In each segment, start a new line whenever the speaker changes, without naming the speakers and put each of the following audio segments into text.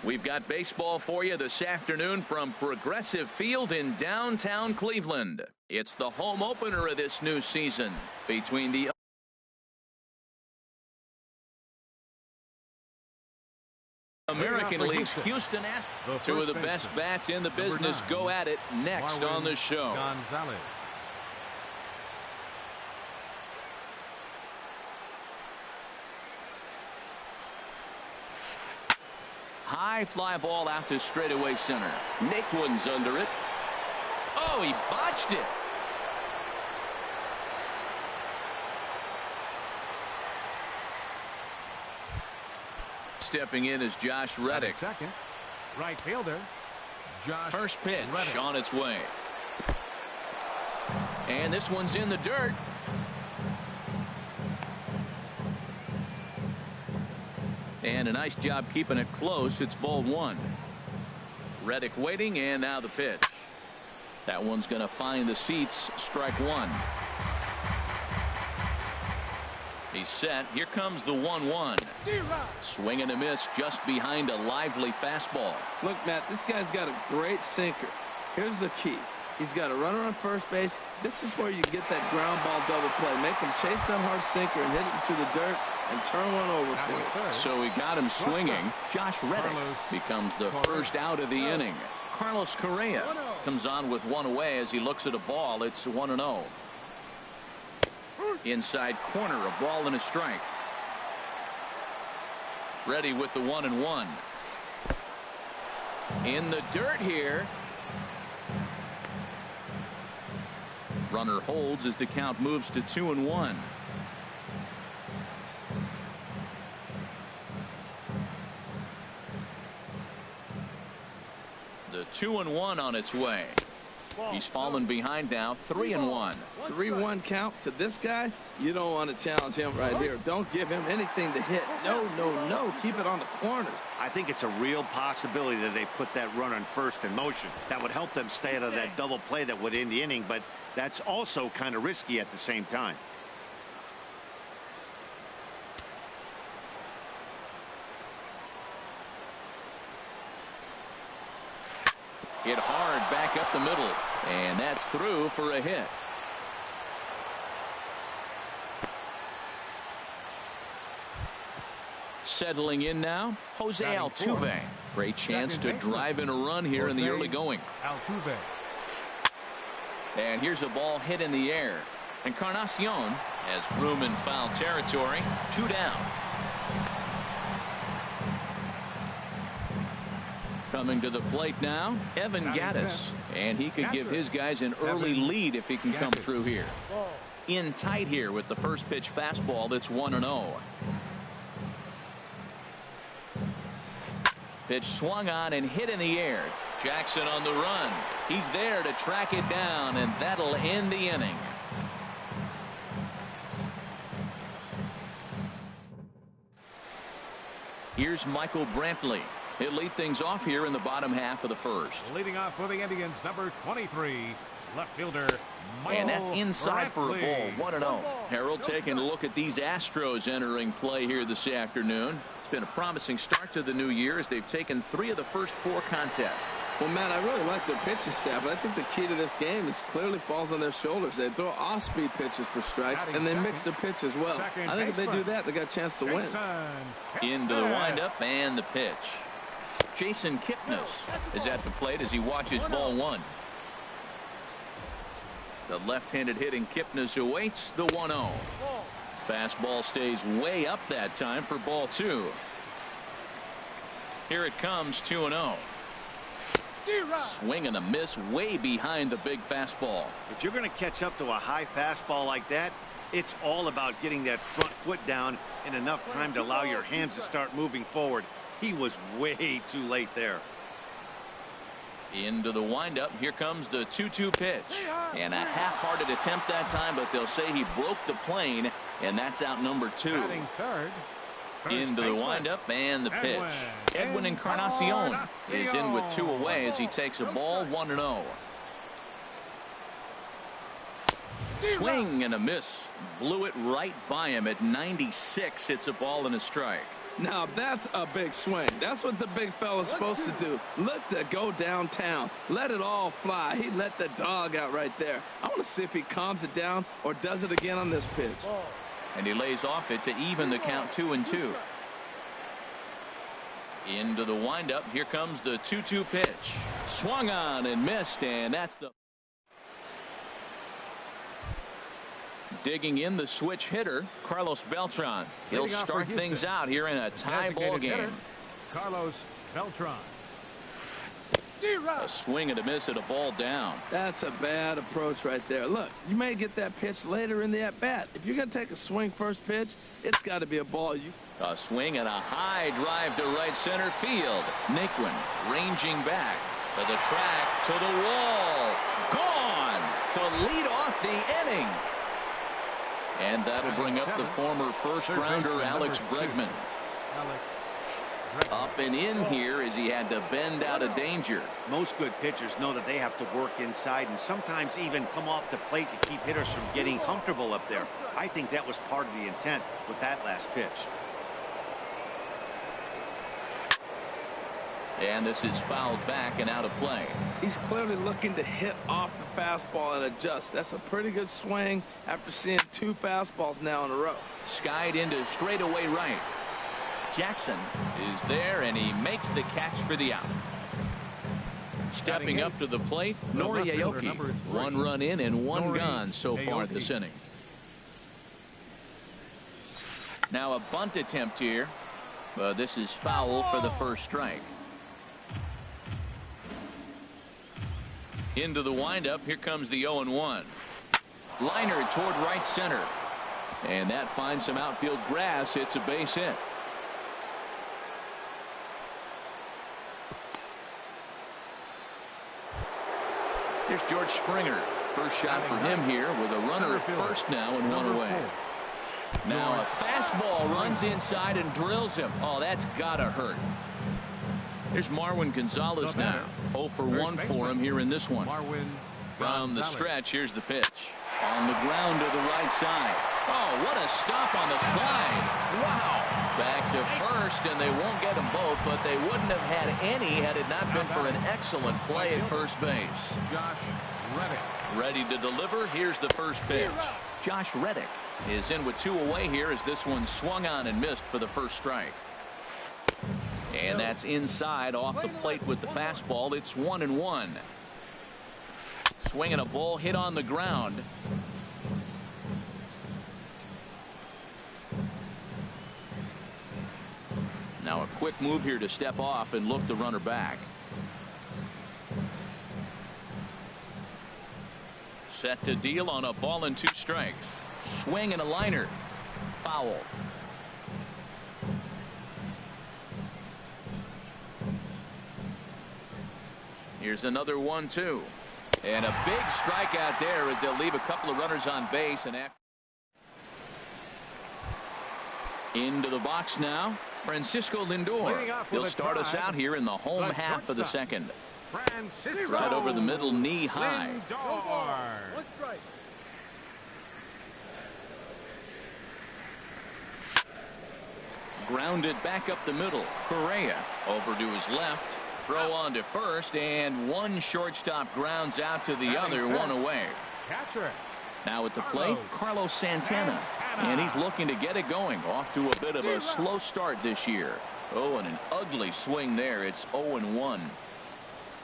We've got baseball for you this afternoon from Progressive Field in downtown Cleveland. It's the home opener of this new season between the American League's Houston Astros. Two of the best bats in the business go at it next on the show.
Gonzalez.
High fly ball out to straightaway center. Naquin's under it. Oh, he botched it. Stepping in is Josh Reddick.
Second, right fielder. Josh
First pitch
Reddick.
on its way. And this one's in the dirt. And a nice job keeping it close. It's ball one. Reddick waiting, and now the pitch. That one's going to find the seats. Strike one. He's set. Here comes the 1-1. Swing and a miss just behind a lively fastball.
Look, Matt, this guy's got a great sinker. Here's the key. He's got a runner on first base. This is where you get that ground ball double play. Make him chase that hard sinker and hit it into the dirt and turn one over for you.
So he got him swinging. Josh Reddick becomes the first out of the inning. Carlos Correa comes on with one away as he looks at a ball. It's 1-0. Inside corner, a ball and a strike. Ready with the 1-1. In the dirt here. Runner holds as the count moves to 2-1. The 2-1 on its way. He's fallen behind now. 3-1.
3-1 count to this guy. You don't want to challenge him right here. Don't give him anything to hit. No. Keep it on the corners.
I think it's a real possibility that they put that runner on first in motion. That would help them stay out of that double play that would end the inning, but that's also kind of risky at the same time.
Hit hard back up the middle, and that's through for a hit. Settling in now, Jose Altuve. Great chance to drive in a run here in the early going.
Altuve.
And here's a ball hit in the air. Encarnacion has room in foul territory. 2 down. Coming to the plate now, Evan Gattis. And he could give his guys an early lead if he can come through here. In tight here with the first pitch fastball. That's 1-0. Pitch swung on and hit in the air. Jackson on the run. He's there to track it down, and that'll end the inning. Here's Michael Brantley. He'll lead things off here in the bottom half of the first.
Leading off for the Indians, number 23, left fielder Michael
And that's inside
Brantley.
for a ball. 1-0. Harold taking a look at these Astros entering play here this afternoon. It's been a promising start to the new year as they've taken 3 of the first 4 contests.
Well, Matt, I really like their pitching staff, but I think the key to this game is clearly falls on their shoulders. They throw off-speed pitches for strikes, and they mix their pitch as well. I think if they do that, they got a chance to win.
Into the windup and the pitch. Jason Kipnis is at the plate as he watches ball 1. The left-handed hitting Kipnis awaits the 1-0. Fastball stays way up that time for ball 2. Here it comes, 2-0. Swing and a miss way behind the big fastball.
If you're going to catch up to a high fastball like that, it's all about getting that front foot down in enough time to allow your hands to start moving forward. He was way too late there.
Into the windup. Here comes the 2-2 pitch. And a half-hearted attempt that time, but they'll say he broke the plane, and that's out number 2. Into the windup and the pitch. Edwin Encarnacion is in with 2 away as he takes a ball. 1-0. Swing and a miss. Blew it right by him at 96. It's a ball and a strike.
Now that's a big swing. That's what the big fella's supposed to do. Look to go downtown. Let it all fly. He let the dog out right there. I want to see if he calms it down or does it again on this pitch.
And he lays off it to even the count 2-2. Into the windup. Here comes the 2-2 pitch. Swung on and missed, and that's the digging in the switch hitter, Carlos Beltran. He'll start things out here in a tie ball game.
Carlos Beltran.
A swing and a miss at a ball down.
That's a bad approach right there. Look, you may get that pitch later in the at-bat. If you're going to take a swing first pitch, it's got to be a ball.
A swing and a high drive to right center field. Naquin ranging back to the track, to the wall. Gone to lead off the inning. And that'll bring up the former first-rounder Alex Bregman. Up and in here as he had to bend out of danger.
Most good pitchers know that they have to work inside and sometimes even come off the plate to keep hitters from getting comfortable up there. I think that was part of the intent with that last pitch.
And this is fouled back and out of play.
He's clearly looking to hit off the fastball and adjust. That's a pretty good swing after seeing 2 fastballs now in a row.
Skied into straightaway right. Jackson is there, and he makes the catch for the out. Stepping up to the plate, Nori Aoki. 1 run in and 1 gone so far this inning. Now a bunt attempt here. This is foul for the first strike. Into the windup. Here comes the 0-1. Liner toward right center. And that finds some outfield grass. It's a base hit. Here's George Springer. First shot for him here with a runner at first now and 1 away. Now a fastball runs inside and drills him. Oh, that's gotta hurt. Here's Marwin Gonzalez now. 0 for 1 for him here in this one. From the stretch, here's the pitch. On the ground to the right side. Oh, what a stop on the slide. Wow. Back to first, and they won't get them both, but they wouldn't have had any had it not been for an excellent play at first base.
Josh Reddick.
Ready to deliver. Here's the first pitch. Josh Reddick is in with 2 away here as this one swung on and missed for the first strike. And that's inside off the plate with the fastball. It's 1-1. Swinging a ball hit on the ground. Now a quick move here to step off and look the runner back. Set to deal on a ball and 2 strikes. Swing and a liner. Foul. Here's another 1-2. And a big strikeout there as they'll leave a couple of runners on base. And into the box now, Francisco Lindor. He'll start us out here in the home half of the second. Right over the middle, knee high. Grounded back up the middle. Correa over to his left. Throw on to first, and 1 shortstop grounds out to the other, 1 away. Now at the plate, Carlos Santana. And he's looking to get it going. Off to a bit of a slow start this year. Oh, and an ugly swing there. It's 0-1.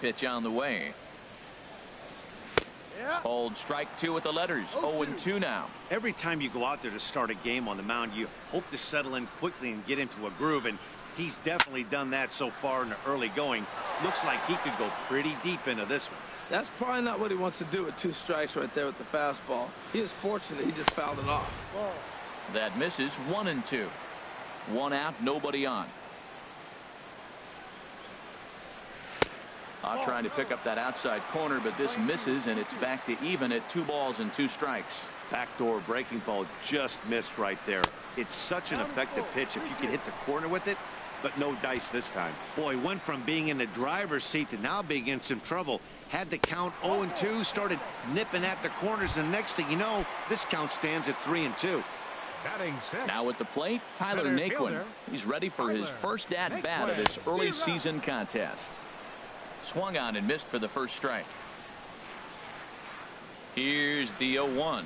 Pitch on the way. Called strike 2 with the letters. 0-2 now.
Every time you go out there to start a game on the mound, you hope to settle in quickly and get into a groove, and he's definitely done that so far in the early going. Looks like he could go pretty deep into this one.
That's probably not what he wants to do with 2 strikes right there with the fastball. He is fortunate he just fouled it off.
That misses. 1-2. 1 out, nobody on. Trying to pick up that outside corner, but this misses, and it's back to even at 2 balls and 2 strikes.
Backdoor breaking ball just missed right there. It's such an effective pitch if you can hit the corner with it, but no dice this time. Boy, went from being in the driver's seat to now being in some trouble. Had the count 0-2, started nipping at the corners, and next thing you know, this count stands at 3-2.
Batting sixth.
Now at the plate, Tyler
Center
Naquin.
fielder,
He's ready for his
Tyler
first at-bat of
Naquin.
this early season contest. Swung on and missed for the first strike. Here's the 0-1.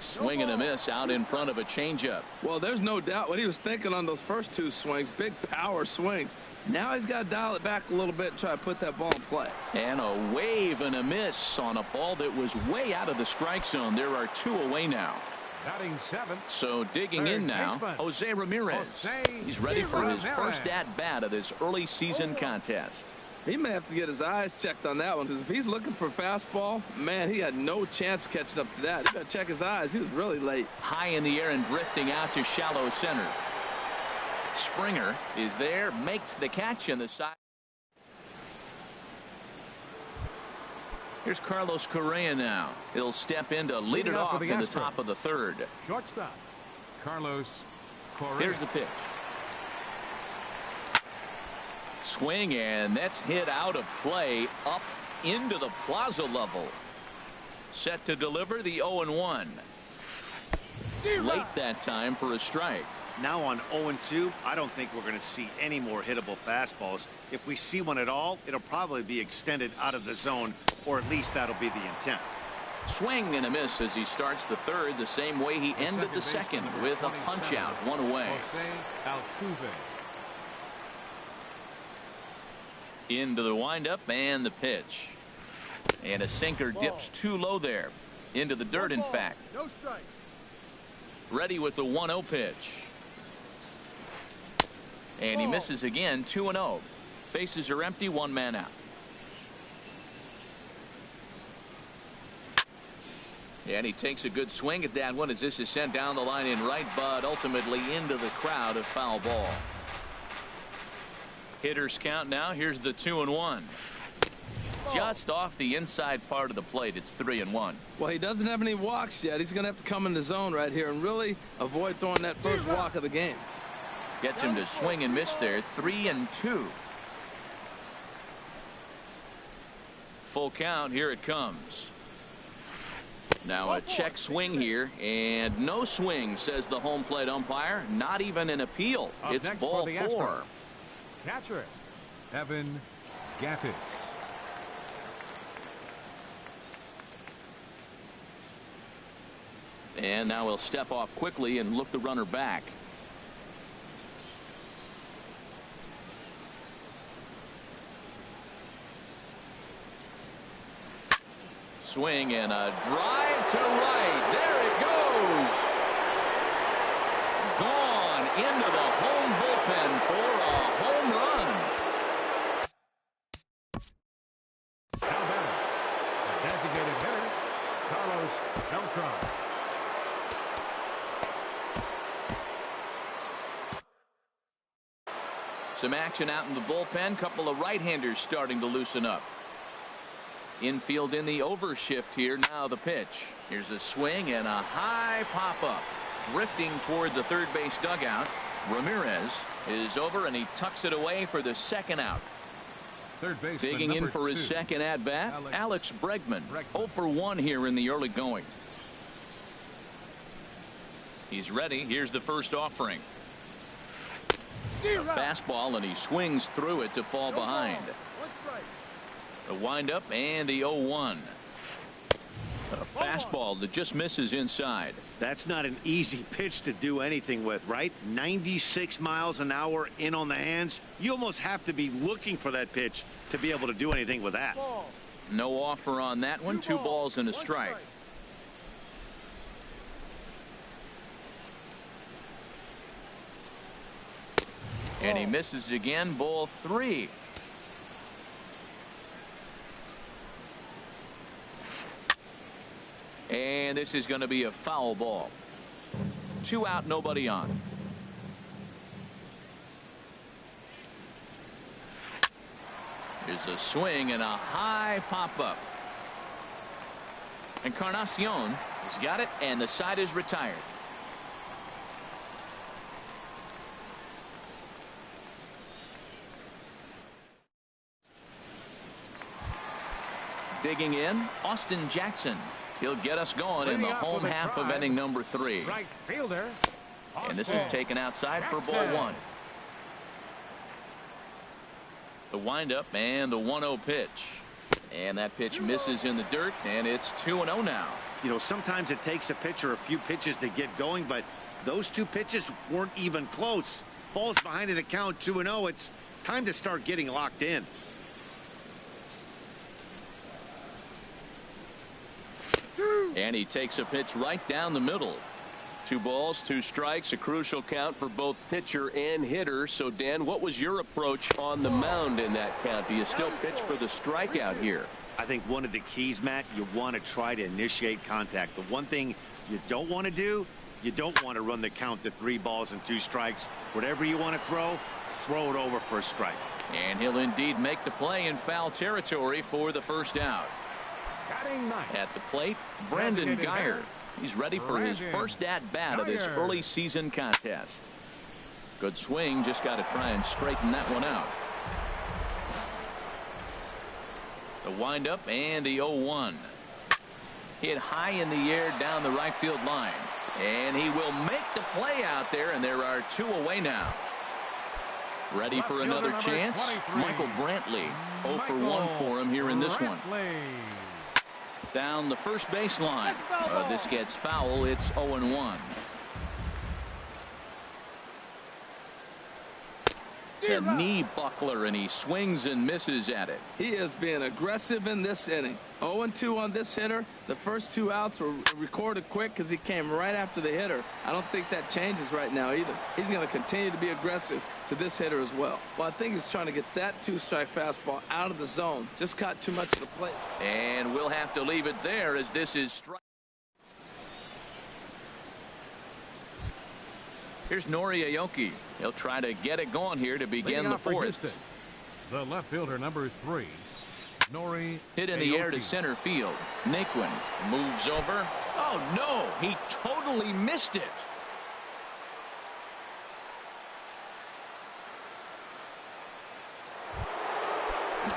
Swing and a miss out in front of a changeup.
Well, there's no doubt what he was thinking on those first two swings. Big power swings. Now he's got to dial it back a little bit and try to put that ball in play.
And a wave and a miss on a ball that was way out of the strike zone. There are two away now.
Batting seventh.
So digging in now, Jose Ramirez. He's ready for his first at-bat of this early season contest.
He may have to get his eyes checked on that one, because if he's looking for fastball, man, he had no chance of catching up to that. He got to check his eyes. He was really late.
High in the air and drifting out to shallow center. Springer is there, makes the catch in the side. Here's Carlos Correa now. He'll step in to lead it off in the top of the third.
Shortstop, Carlos Correa.
Here's the pitch. Swing, and that's hit out of play up into the plaza level. Set to deliver the 0-1. Late that time for a strike.
Now on 0-2, I don't think we're going to see any more hittable fastballs. If we see one at all, it'll probably be extended out of the zone, or at least that'll be the intent.
Swing and a miss as he starts the third the same way he ended the second, with a punch out, one away. Into the windup and the pitch. And a sinker dips too low there. Into the dirt, in fact.
No strike.
Ready with the 1-0 pitch. And he misses again, 2-0. Bases are empty, one man out. And he takes a good swing at that one as this is sent down the line in right, but ultimately into the crowd, a foul ball. Hitters count now. Here's the 2-1. Just off the inside part of the plate. It's 3-1.
Well, he doesn't have any walks yet. He's going to have to come in the zone right here and really avoid throwing that first walk of the game.
Gets him to swing and miss there. 3-2. Full count. Here it comes. Now a check swing here, and no swing, says the home plate umpire. Not even an appeal. It's ball 4.
Catcher, Evan Gattis.
And now he'll step off quickly and look the runner back. Swing and a drive to right. There it goes. Gone into the home bullpen for a home run.
Now batting, the designated hitter, Carlos Beltran.
Some action out in the bullpen. Couple of right-handers starting to loosen up. Infield in the overshift here. Now the pitch. Here's a swing and a high pop-up. Drifting toward the third base dugout. Ramirez is over, and he tucks it away for the second out.
Third base.
Digging in for his second at-bat, Alex Bregman. 0 for 1 here in the early going. He's ready. Here's the first offering. A fastball, and he swings through it to fall behind. The windup and the 0-1. A fastball that just misses inside.
That's not an easy pitch to do anything with, right? 96 miles an hour in on the hands. You almost have to be looking for that pitch to be able to do anything with that.
No offer on that one. 2 balls and a strike. And he misses again. Ball 3. And this is going to be a foul ball. 2 out, nobody on. Here's a swing and a high pop-up. Encarnacion has got it, and the side is retired. Digging in, Austin Jackson. He'll get us going in the home half of inning number 3.
Right fielder.
And this is taken outside for ball 1. The windup and the 1-0 pitch. And that pitch misses in the dirt, and it's 2-0 now.
You know, sometimes it takes a pitcher a few pitches to get going, but those 2 pitches weren't even close. Falls behind in the count, 2-0. It's time to start getting locked in.
And he takes a pitch right down the middle. 2 balls, 2 strikes, a crucial count for both pitcher and hitter. So, Dan, what was your approach on the mound in that count? Do you still pitch for the strikeout here?
I think one of the keys, Matt, you want to try to initiate contact. The one thing you don't want to do, you don't want to run the count to 3 balls and 2 strikes. Whatever you want to throw it over for a strike.
And he'll indeed make the play in foul territory for the first out. At the plate, Brandon Guyer. He's ready for his first at-bat of this early season contest. Good swing, just got to try and straighten that one out. The windup and the 0-1. Hit high in the air down the right field line. And he will make the play out there, and there are 2 away now. Ready for another chance? Michael Brantley. 0 for 1 for him here in this one. Down the first baseline. This gets foul. It's 0-1. The knee buckler, and he swings and misses at it.
He is being aggressive in this inning. 0-2 on this hitter. The first 2 outs were recorded quick because he came right after the hitter. I don't think that changes right now either. He's going to continue to be aggressive to this hitter as well. Well, I think he's trying to get that 2-strike fastball out of the zone. Just caught too much of the plate.
And we'll have to leave it there as this is strike. Here's Nori Aoki. He'll try to get it going here to begin the 4th.
The left fielder, number 3, Nori.
Hit in the air to center field. Naquin moves over. Oh, no. He totally missed it.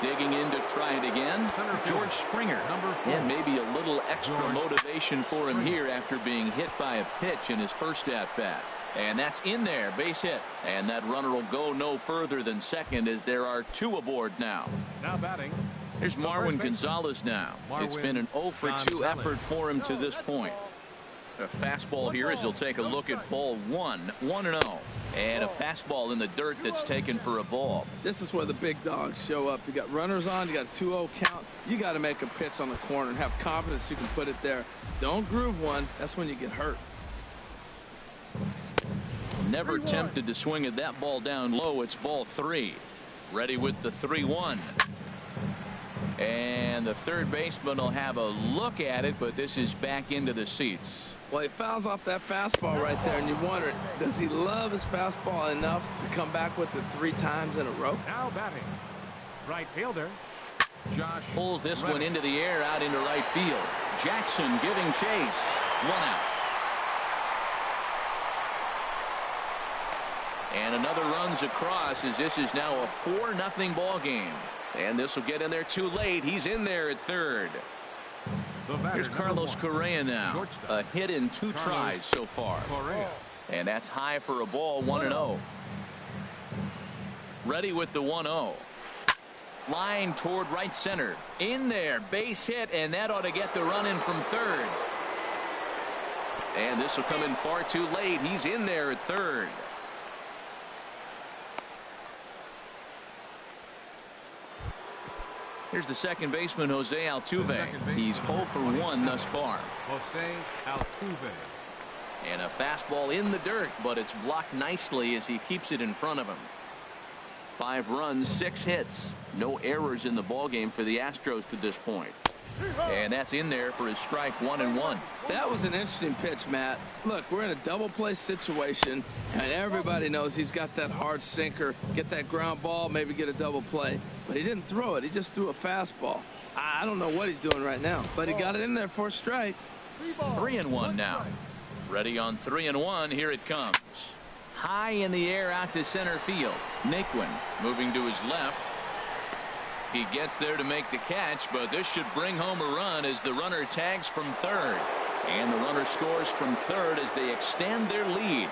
Digging in to try it again. George Springer. And maybe a little extra motivation for him here after being hit by a pitch in his first at-bat. And that's in there, base hit. And that runner will go no further than second as there are 2 aboard now.
Now batting.
Here's Marwin Gonzalez now. It's been an 0 for 2 effort for him to this point. A fastball here as he'll take a look at ball 1, 1-0. And a fastball in the dirt that's taken for a ball.
This is where the big dogs show up. You got runners on, you got a 2-0 count. You got to make a pitch on the corner and have confidence you can put it there. Don't groove one. That's when you get hurt.
Never tempted to swing at that ball down low. It's ball 3. Ready with the 3-1. And the third baseman will have a look at it, but this is back into the seats.
Well, he fouls off that fastball right there, and you wonder, does he love his fastball enough to come back with it 3 times in a row?
Now batting. Right fielder, Josh.
Pulls this one into the air out into right field. Jackson giving chase. 1 out. And another runs across as this is now a 4-0 ball game. And this will get in there too late. He's in there at third. Here's Carlos Correa now. A hit in 2 tries so far. And that's high for a ball, 1-0. Ready with the 1-0. Line toward right center. In there, base hit, and that ought to get the run in from third. And this will come in far too late. He's in there at third. Here's the second baseman, Jose Altuve. He's 0 for 1 thus far.
Jose Altuve.
And a fastball in the dirt, but it's blocked nicely as he keeps it in front of him. 5 runs, 6 hits. No errors in the ballgame for the Astros to this point. And that's in there for his strike 1-1.
That was an interesting pitch, Matt. Look, we're in a double play situation, and everybody knows he's got that hard sinker. Get that ground ball, maybe get a double play. But he didn't throw it. He just threw a fastball. I don't know what he's doing right now, but he got it in there for a strike.
3-1 now. Ready on 3-1. Here it comes. High in the air out to center field. Naquin moving to his left. He gets there to make the catch, but this should bring home a run as the runner tags from third. And the runner scores from third as they extend their lead.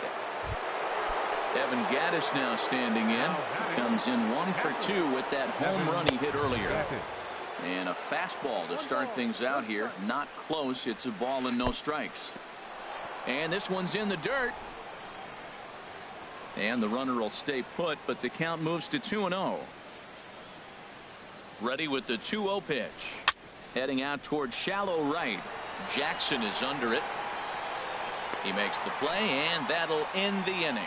Evan Gaddis now standing in. Comes in 1 for 2 with that home run he hit earlier. And a fastball to start things out here. Not close. It's a ball and no strikes. And this one's in the dirt. And the runner will stay put, but the count moves to 2-0. Ready with the 2-0 pitch. Heading out toward shallow right. Jackson is under it. He makes the play, and that'll end the inning.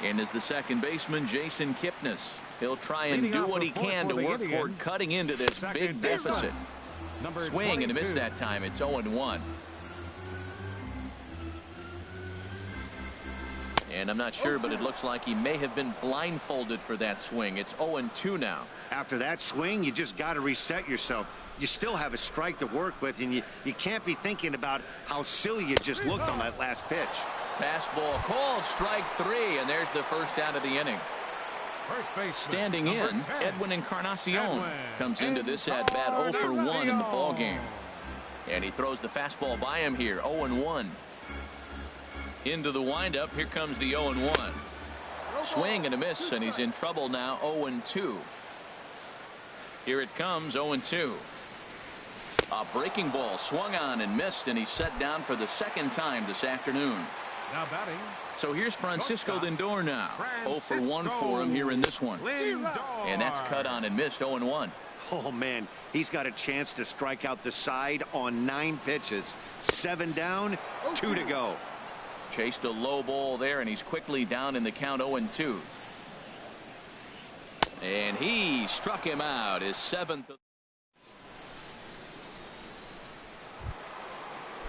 In is the second baseman, Jason Kipnis. He'll try and do what he can to work toward cutting into this big deficit. Swing and a miss that time. It's 0-1. And I'm not sure, but it looks like he may have been blindfolded for that swing. It's 0-2 now.
After that swing, you just got to reset yourself. You still have a strike to work with, and you can't be thinking about how silly you just looked on that last pitch.
Fastball called, strike 3, and there's the first out of the inning. Standing in, Edwin Encarnacion comes into this at bat 0 for 1 in the ball game. And he throws the fastball by him here, 0-1. Into the windup, here comes the 0-1. Swing and a miss, and he's in trouble now, 0-2. Here it comes, 0-2. A breaking ball swung on and missed, and he's set down for the second time this afternoon.
Now batting.
So here's Francisco Lindor now. 0 for 1 for him here in this one. And that's cut on and missed, 0-1.
Oh, man, he's got a chance to strike out the side on 9 pitches. 7 down, 2 to go.
Chased a low ball there, and he's quickly down in the count, 0-2. And he struck him out, his 7th.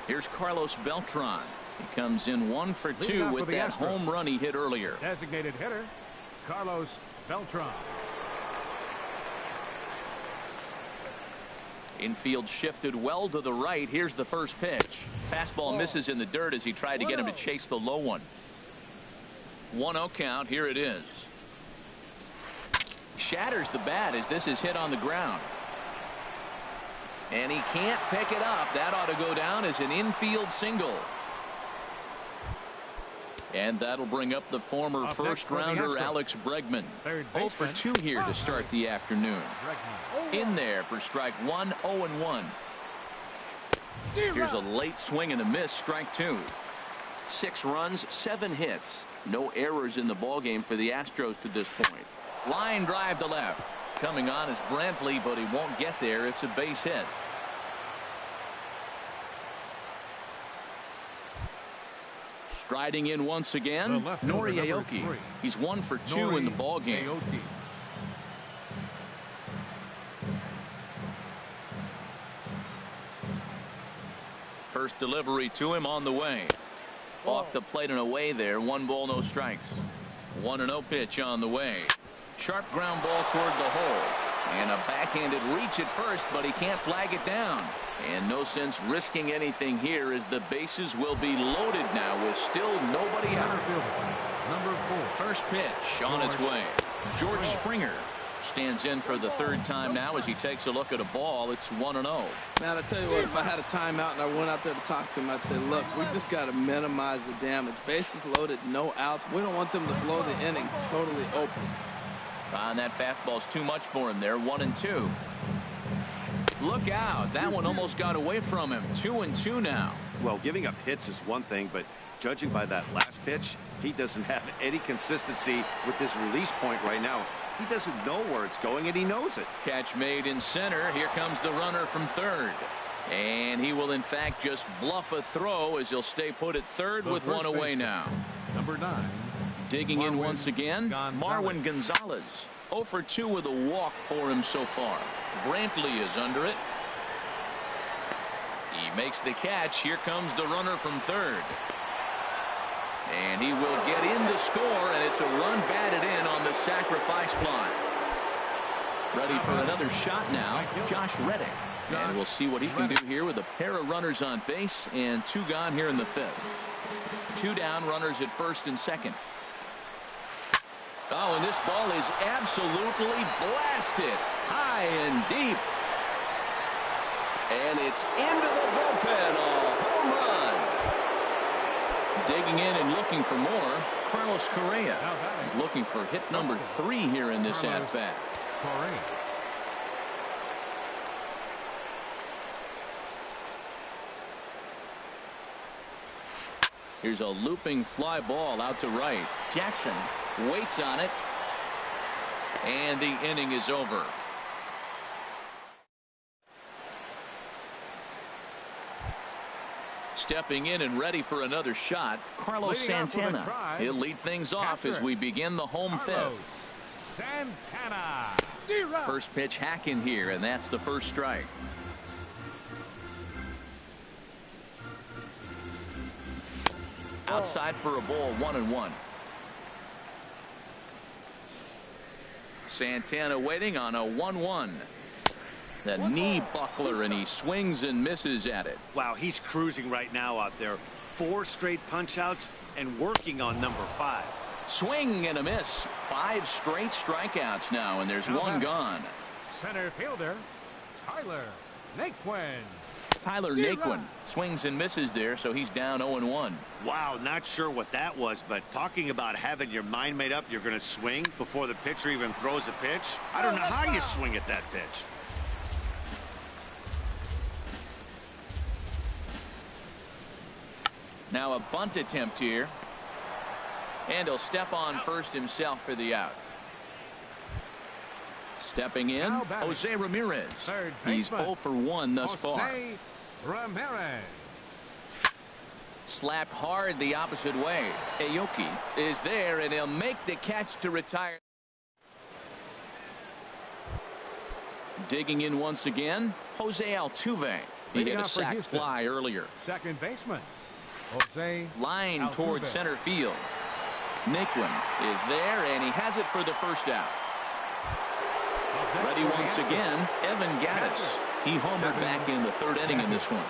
Here's Carlos Beltran. He comes in 1 for 2 with that home run he hit earlier.
Designated hitter, Carlos Beltran.
Infield shifted well to the right. Here's the first pitch. Fastball misses in the dirt as he tried to get him to chase the low one. 1-0 count. Here it is. Shatters the bat as this is hit on the ground. And he can't pick it up. That ought to go down as an infield single. And that'll bring up the former first-rounder Alex Bregman. 0 for 2 here to start the afternoon. In there for strike 1, 0-1. Here's a late swing and a miss, strike 2. 6 runs, 7 hits. No errors in the ballgame for the Astros to this point. Line drive to left. Coming on is Brantley, but he won't get there. It's a base hit. Striding in once again, Nori Aoki. He's 1 for 2 in the ball game. First delivery to him on the way. Off the plate and away there. 1 ball, no strikes. 1-0 pitch on the way. Sharp ground ball toward the hole. And a backhanded reach at first, but he can't flag it down. And no sense risking anything here as the bases will be loaded now with still nobody out.
Number 4.
First pitch on its way. George Springer stands in for the 3rd time now as he takes a look at a ball. It's 1-0.
Man, I tell you what, if I had a timeout and I went out there to talk to him, I'd say, look, we just got to minimize the damage. Bases loaded, no outs. We don't want them to blow the inning totally open.
And that fastball's too much for him there. 1-2. Look out. That one almost got away from him. 2-2 now.
Well, giving up hits is one thing, but judging by that last pitch, he doesn't have any consistency with his release point right now. He doesn't know where it's going, and he knows it.
Catch made in center. Here comes the runner from third. And he will, in fact, just bluff a throw as he'll stay put at third with 1 away now.
Number 9.
Digging in once again, Marwin Gonzalez. 0 for 2 with a walk for him so far. Brantley is under it. He makes the catch. Here comes the runner from third. And he will get in to score, and it's a run batted in on the sacrifice fly. Ready for another shot now, Josh Reddick. And we'll see what he can do here with a pair of runners on base and 2 gone here in the 5th. 2 down, runners at first and second. Oh, and this ball is absolutely blasted high and deep. And it's into the bullpen. A home run. Digging in and looking for more, Carlos Correa. He's looking for hit number 3 here in this at-bat. Here's a looping fly ball out to right. Jackson waits on it. And the inning is over. Stepping in and ready for another shot, Carlos Santana. He'll lead things off as we begin the home fifth.
Santana.
First pitch hack in here, and that's the first strike. Outside for a ball, 1-1. Santana waiting on a 1-1. The knee buckler, and he swings and misses at it.
Wow, he's cruising right now out there. 4 straight punch outs and working on number 5.
Swing and a miss. 5 straight strikeouts now, and there's one gone.
Center fielder Tyler Naquin.
Tyler Naquin swings and misses there, so he's down 0-1.
Wow, not sure what that was, but talking about having your mind made up you're going to swing before the pitcher even throws a pitch. I don't know how you swing at that pitch.
Now a bunt attempt here. And he'll step on first himself for the out. Stepping in, Jose Ramirez. He's 0 for 1 thus far.
Ramirez.
Slapped hard the opposite way. Aoki is there, and he'll make the catch to retire. Digging in once again, Jose Altuve. He hit a sac fly earlier.
Second baseman Jose
line
Altuve.
Toward center field. Naquin is there, and he has it for the first out. Ready once again, Evan Gattis. He homered back in the 3rd inning in this one.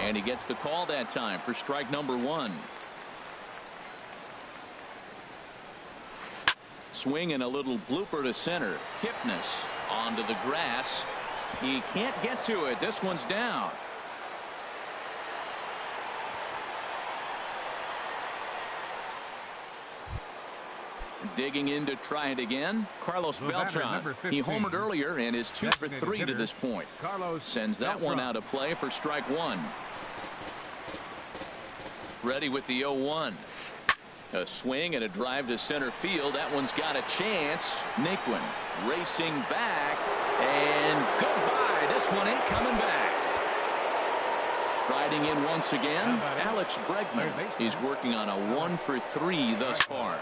And he gets the call that time for strike number 1. Swing and a little blooper to center. Kipnis onto the grass. He can't get to it. This one's down. Digging in to try it again, Carlos Beltran. He homered earlier and is 2 for 3 to this point. Sends that one out of play for strike 1. Ready with the 0-1. A swing and a drive to center field. That one's got a chance. Naquin racing back, and goodbye. This one ain't coming back. Riding in once again, Alex Bregman. He's working on a 1 for 3 thus far.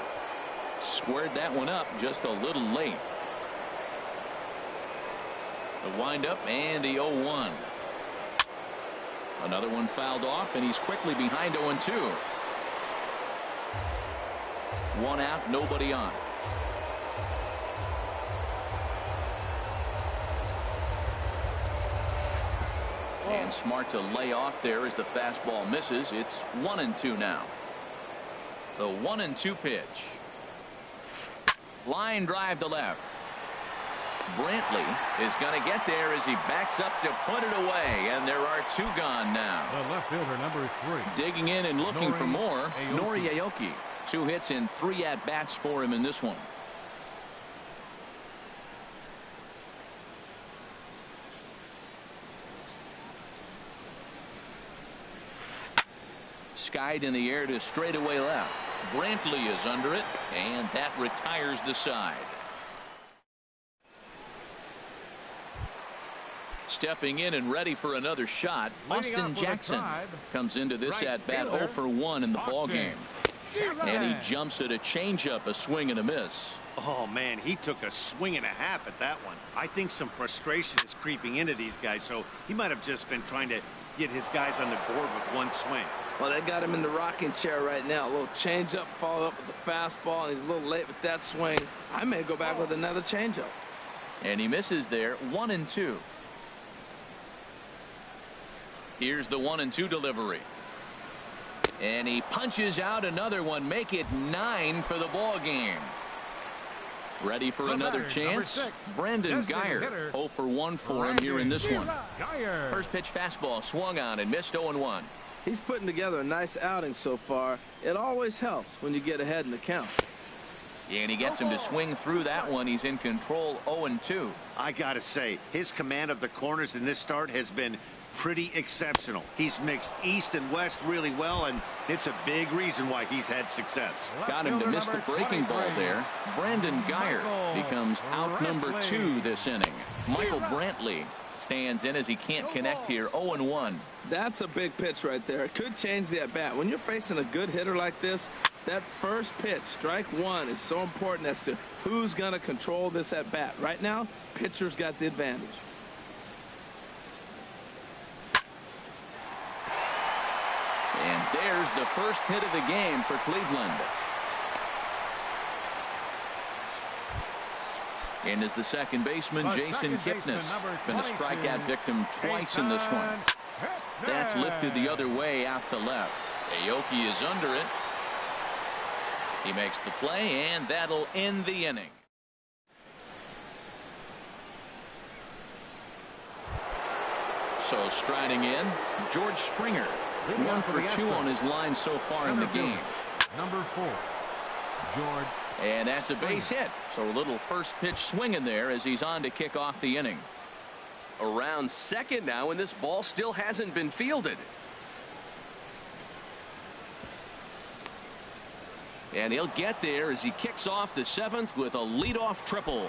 Squared that one up just a little late. The windup and the 0-1. Another one fouled off, and he's quickly behind 0-2. 1 out, nobody on. And smart to lay off there as the fastball misses. It's 1-2 now. The 1-2 pitch. Line drive to left. Brantley is going to get there as he backs up to put it away, and there are 2 gone now.
The left fielder, number 3.
Digging in and looking for more, Nori Aoki. 2 hits and 3 at-bats for him in this one. Skied in the air to straightaway left. Brantley is under it, and that retires the side. Stepping in and ready for another shot, Austin Jackson comes into this at-bat 0 for 1 in the ballgame. And he jumps at a changeup, a swing and a miss.
Oh, man, he took a swing and a half at that one. I think some frustration is creeping into these guys, so he might have just been trying to get his guys on the board with one swing.
Well, they got him in the rocking chair right now. A little changeup, follow up with the fastball, and he's a little late with that swing. I may go back with another changeup.
And he misses there, 1-2. Here's the 1-2 delivery. And he punches out another one. Make it 9 for the ball game. Ready for another chance? Brandon Geyer. 0 for 1 for him here in this one. First pitch fastball swung on and missed 0-1.
He's putting together a nice outing so far. It always helps when you get ahead in the count.
And he gets him to swing through that one. He's in control, 0-2.
I got to say, his command of the corners in this start has been pretty exceptional. He's mixed east and west really well, and it's a big reason why he's had success.
Got him to miss the breaking ball there. Brandon Geyer becomes out number 2 this inning. Michael Brantley stands in as he can't connect here, 0-1.
That's a big pitch right there. It could change the at-bat. When you're facing a good hitter like this, that first pitch, strike 1, is so important as to who's going to control this at-bat. Right now, pitcher's got the advantage.
And there's the first hit of the game for Cleveland. And is the second baseman, Jason Kipnis. Been a strikeout victim twice in this one. That's lifted the other way out to left. Aoki is under it. He makes the play, and that'll end the inning. So striding in, George Springer. 1 for 2 on his line so far in the game.
Number 4, George.
And that's a base hit. So a little first pitch swing in there as he's on to kick off the inning.
Around second now, and this ball still hasn't been fielded.
And he'll get there as he kicks off the 7th with a leadoff triple.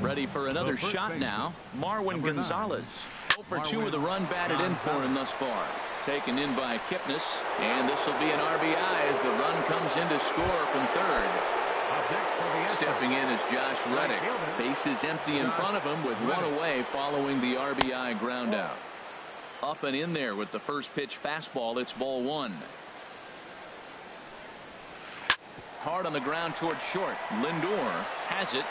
Ready for another shot now. Marwin Gonzalez. 0 for 2 with a run batted in for him thus far. Taken in by Kipnis. And this will be an RBI as the run comes in to score from third. Stepping in is Josh Reddick. Bases empty in front of him with 1 away following the RBI ground out. Up and in there with the first pitch fastball. It's ball 1. Hard on the ground toward short. Lindor has it.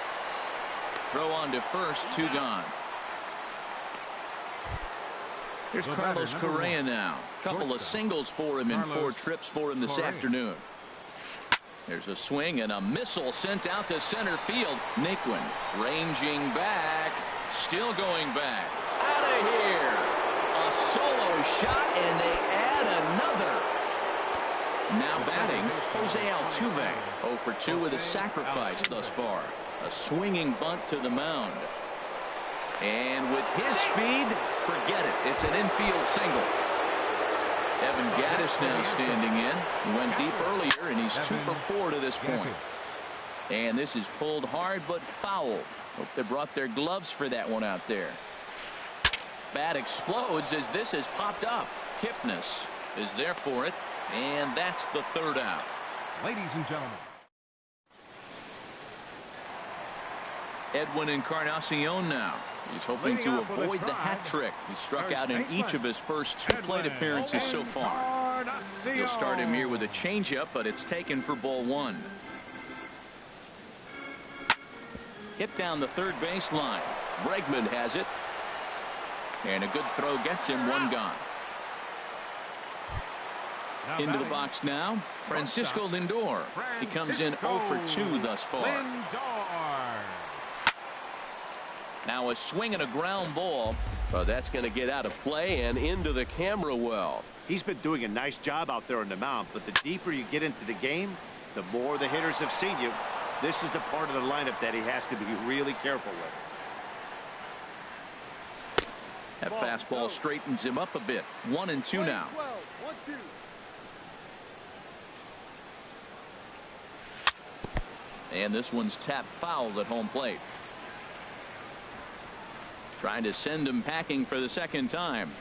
Throw on to first. 2 gone. Here's Carlos Correa now. Couple of singles for him in 4 trips for him this afternoon. There's a swing and a missile sent out to center field. Naquin ranging back. Still going back. Out of here. A solo shot, and they add another. Now batting, Jose Altuve. 0 for 2 with a sacrifice thus far. A swinging bunt to the mound. And with his speed, forget it. It's an infield single. Evan Gattis now standing in. He went deep earlier, and he's 2 for 4 to this point. And this is pulled hard but foul. Hope they brought their gloves for that one out there. Bat explodes as this has popped up. Kipnis is there for it, and that's the 3rd out.
Ladies and gentlemen.
Edwin Encarnacion now. He's hoping to avoid the hat trick. He struck out in each of his first 2 plate appearances so far. He'll start him here with a changeup, but it's taken for ball 1. Hit down the third baseline. Bregman has it. And a good throw gets him 1 gone. Into the box now, Francisco Lindor. He comes in 0 for 2 thus far. Now a swing and a ground ball. Well, that's going to get out of play and into the camera well.
He's been doing a nice job out there on the mound, but the deeper you get into the game, the more the hitters have seen you. This is the part of the lineup that he has to be really careful with.
That fastball straightens him up a bit. 1-2 now. And this one's tapped foul at home plate. Trying to send him packing for the 2nd time.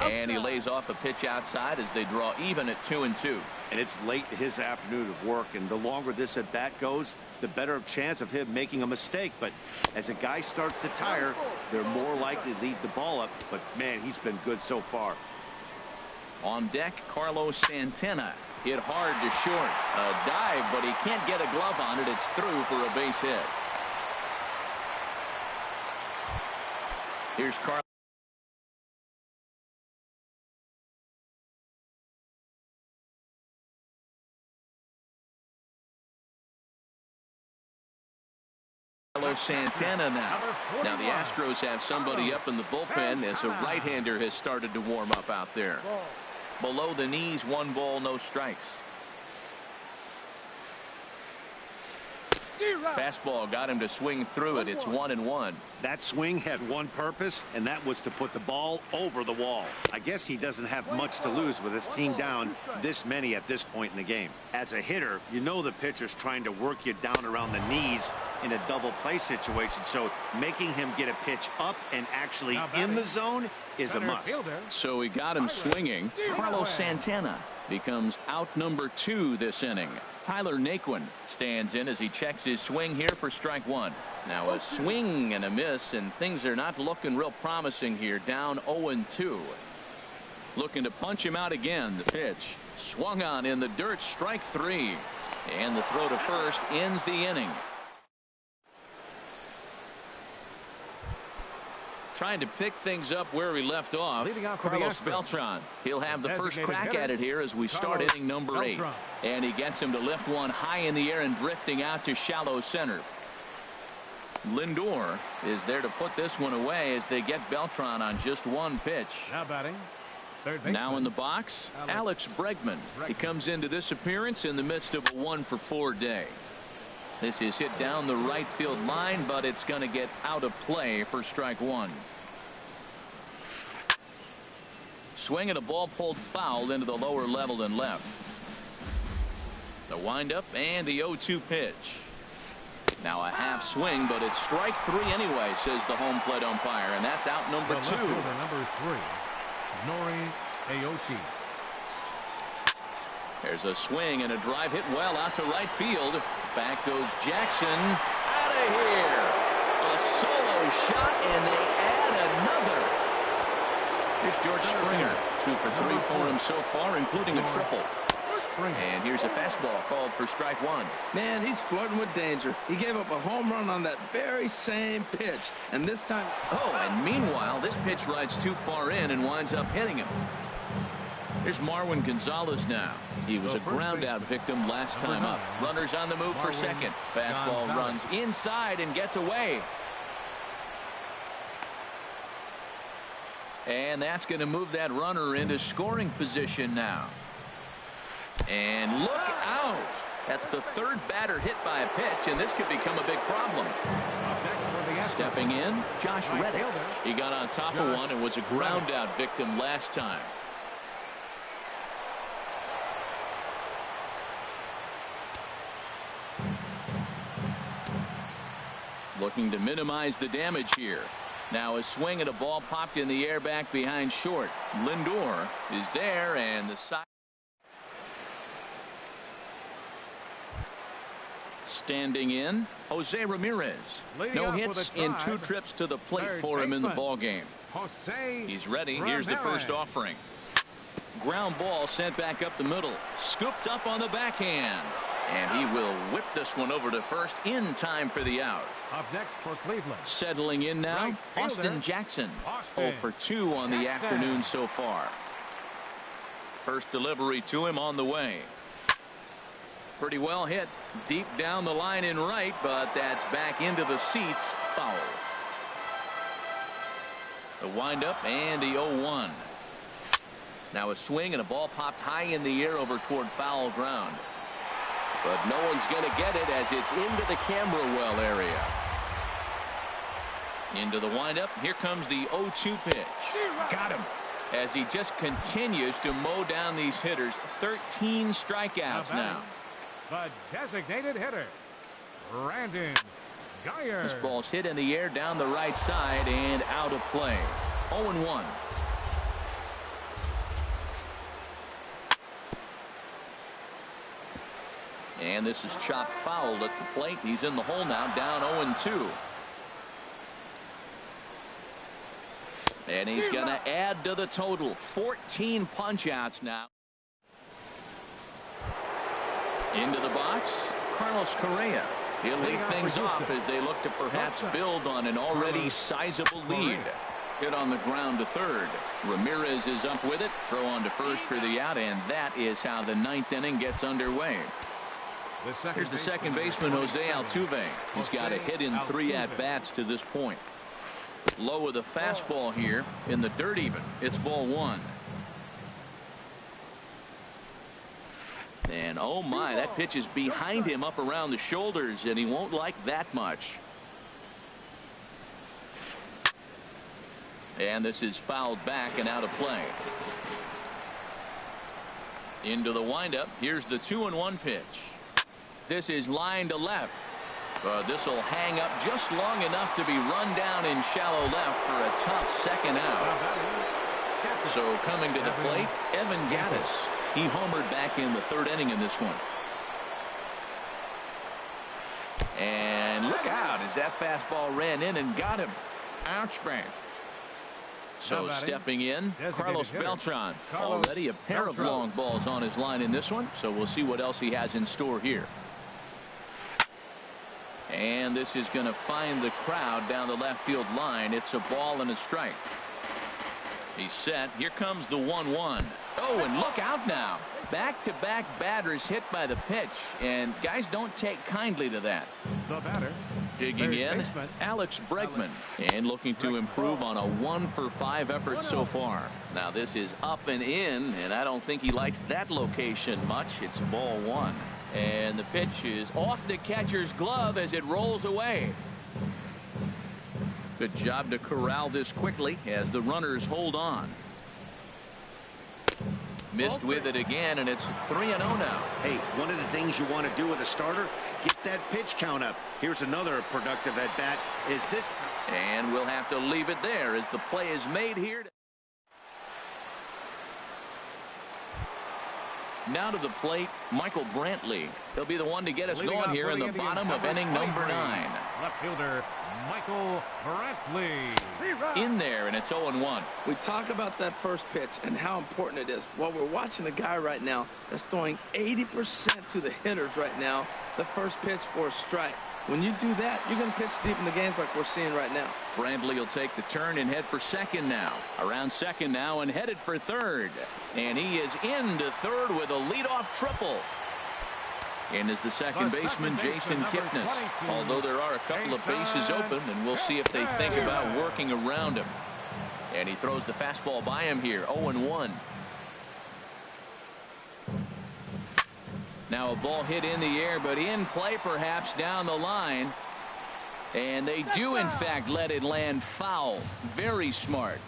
And he lays off a pitch outside as they draw even at 2-2.
And it's late in his afternoon of work, and the longer this at bat goes, the better chance of him making a mistake. But as a guy starts to tire, they're more likely to leave the ball up. But man, he's been good so far.
On deck, Carlos Santana. Hit hard to short. A dive, but he can't get a glove on it. It's through for a base hit. Here's Carlos. Carlos Santana now. Now the Astros have somebody up in the bullpen as a right-hander has started to warm up out there. Below the knees, 1 ball, no strikes. Fastball got him to swing through it. It's 1-1.
That swing had one purpose, and that was to put the ball over the wall. I guess he doesn't have much to lose with his team down this many at this point in the game. As a hitter, you know the pitcher's trying to work you down around the knees in a double play situation, so making him get a pitch up and actually in the zone is a must.
So he got him swinging. Carlos Santana becomes out number 2 this inning. Tyler Naquin stands in as he checks his swing here for strike 1. Now a swing and a miss, and things are not looking real promising here. Down 0-2. Looking to punch him out again. The pitch swung on in the dirt. Strike 3. And the throw to first ends the inning. Trying to pick things up where we left off. Carlos Beltran. He'll have the first crack at it here as we start inning number 8. And he gets him to lift one high in the air and drifting out to shallow center. Lindor is there to put this one away as they get Beltran on just 1 pitch.
Now batting.
Now in the box, Alex Bregman. He comes into this appearance in the midst of a 1-for-4 day. This is hit down the right field line, but it's going to get out of play for strike 1. Swing and a ball pulled foul into the lower level and left. The windup and the 0-2 pitch. Now a half swing, but it's strike 3 anyway, says the home plate umpire, and that's out number 2.
Number 3, Nori Aoki.
There's a swing and a drive hit well out to right field. Back goes Jackson. Out of here. A solo shot, and they add another. Here's George Springer. 2 for 3 for him so far, including a triple. And here's a fastball called for strike 1.
Man, he's flirting with danger. He gave up a home run on that very same pitch. And this time...
Oh, and meanwhile, this pitch rides too far in and winds up hitting him. Here's Marwin Gonzalez now. He was a ground-out victim last time up. Runners on the move for second. Fastball runs inside and gets away. And that's going to move that runner into scoring position now. And look out. That's the 3rd batter hit by a pitch, and this could become a big problem. Stepping in, Josh Reddick. He got on top of one and was a ground-out victim last time. Looking to minimize the damage here. Now a swing and a ball popped in the air back behind short. Lindor is there, and the side. Standing in, Jose Ramirez. No hits in 2 trips to the plate for him in the ball game. He's ready. Here's the first offering. Ground ball sent back up the middle. Scooped up on the backhand. And he will whip this one over to first in time for the out.
Up next for Cleveland.
Settling in now, Austin Jackson. 0 for 2 on the afternoon so far. First delivery to him on the way. Pretty well hit deep down the line in right, but that's back into the seats. Foul. The windup and the 0-1. Now a swing and a ball popped high in the air over toward foul ground. But no one's going to get it as it's into the camera well area. Into the windup. Here comes the 0-2 pitch. Got him. As he just continues to mow down these hitters. 13 strikeouts now.
The designated hitter, Brandon Geyer.
This ball's hit in the air down the right side and out of play. 0-1. And this is chopped foul at the plate. He's in the hole now, down 0-2. And he's going to add to the total. 14 punch-outs now. Into the box, Carlos Correa. He'll lead things off as they look to perhaps build on an already sizable lead. Hit on the ground to third. Ramirez is up with it. Throw on to first for the out, and that is how the 9th inning gets underway. Here's the second baseman, Jose Altuve. He's got a hit in 3 at-bats to this point. Low with a fastball here in the dirt even. It's ball 1. And oh my, that pitch is behind him up around the shoulders, and he won't like that much. And this is fouled back and out of play. Into the windup. Here's the 2-1 pitch. This is line to left. This will hang up just long enough to be run down in shallow left for a tough second out. So coming to the plate, Evan Gattis. He homered back in the 3rd inning in this one. And look out as that fastball ran in and got him. Ouch, bang. So stepping in, Carlos Beltran. Already a pair of long balls on his line in this one. So we'll see what else he has in store here. And this is going to find the crowd down the left field line. It's a ball and a strike. He's set. Here comes the 1-1. Oh, and look out now. Back-to-back batters hit by the pitch. And guys don't take kindly to that.
The batter.
Digging in, Alex Bregman. And looking to improve on a 1-for-5 effort so far. Now this is up and in, and I don't think he likes that location much. It's ball 1. And the pitch is off the catcher's glove as it rolls away. Good job to corral this quickly as the runners hold on. Missed with it again, and it's 3-0 now.
Hey, one of the things you want to do with a starter, get that pitch count up. Here's another productive at bat. Is this?
And we'll have to leave it there as the play is made here. Now to the plate, Michael Brantley. He'll be the one to get us going here in the bottom of inning number 9.
Left fielder Michael Brantley.
In there, and it's 0-1.
We talk about that first pitch and how important it is. Well, we're watching a guy right now that's throwing 80% to the hitters right now. The first pitch for a strike. When you do that, you're going to pitch deep in the games like we're seeing right now.
Brantley will take the turn and head for second now. Around second now and headed for third. And he is into third with a leadoff triple. And is the second baseman, Jason Kipnis. Although there are a couple of bases open, and we'll see if they think about working around him. And he throws the fastball by him here, 0-1. Now a ball hit in the air, but in play perhaps down the line. And they do, in fact, let it land foul. Very smart.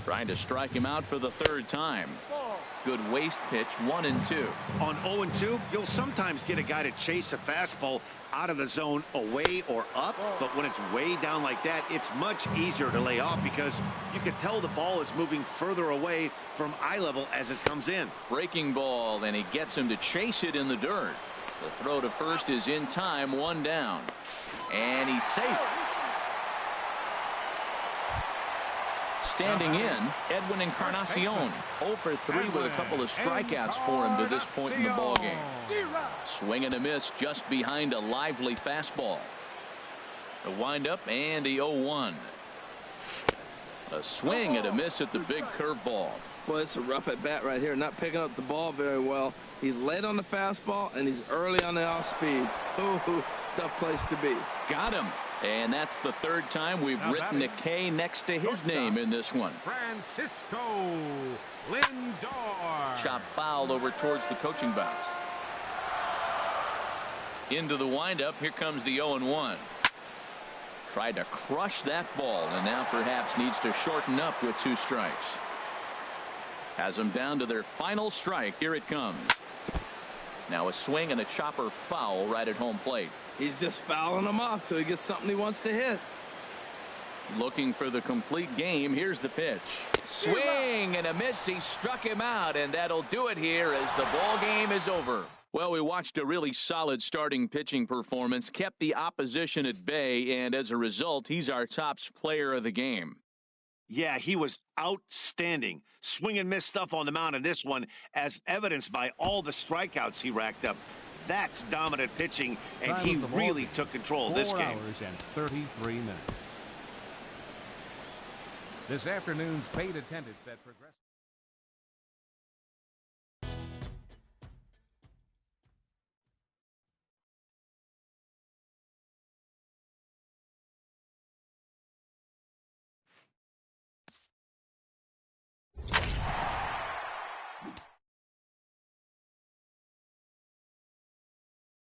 Trying to strike him out for the 3rd time. Good waste pitch, 1-2.
On 0-2, you'll sometimes get a guy to chase a fastball out of the zone away or up, but when it's way down like that, it's much easier to lay off because you can tell the ball is moving further away from eye level as it comes in.
Breaking ball, and he gets him to chase it in the dirt. The throw to first is in time, 1 down. And he's safe. Standing in, Edwin Encarnacion, 0 for 3 with a couple of strikeouts for him to this point in the ballgame. Swing and a miss just behind a lively fastball. The windup and the 0-1. A swing and a miss at the big curveball.
Well, it's a rough at bat right here. Not picking up the ball very well. He's late on the fastball, and he's early on the off speed. Ooh, tough place to be.
Got him. And that's the 3rd time we've written a K next to his name in this one.
Francisco Lindor.
Chop foul over towards the coaching box. Into the windup. Here comes the 0-1. Tried to crush that ball, and now perhaps needs to shorten up with 2 strikes. Has them down to their final strike. Here it comes. Now a swing and a chopper foul right at home plate.
He's just fouling them off till he gets something he wants to hit.
Looking for the complete game. Here's the pitch. Swing and a miss. He struck him out, and that'll do it here as the ball game is over. Well, we watched a really solid starting pitching performance, kept the opposition at bay, and as a result, he's our top player of the game.
Yeah, he was outstanding. Swing and miss stuff on the mound in this one, as evidenced by all the strikeouts he racked up. That's dominant pitching, and he really took control of this game.
4 hours and 33 minutes. This afternoon's paid attendance at Progressive.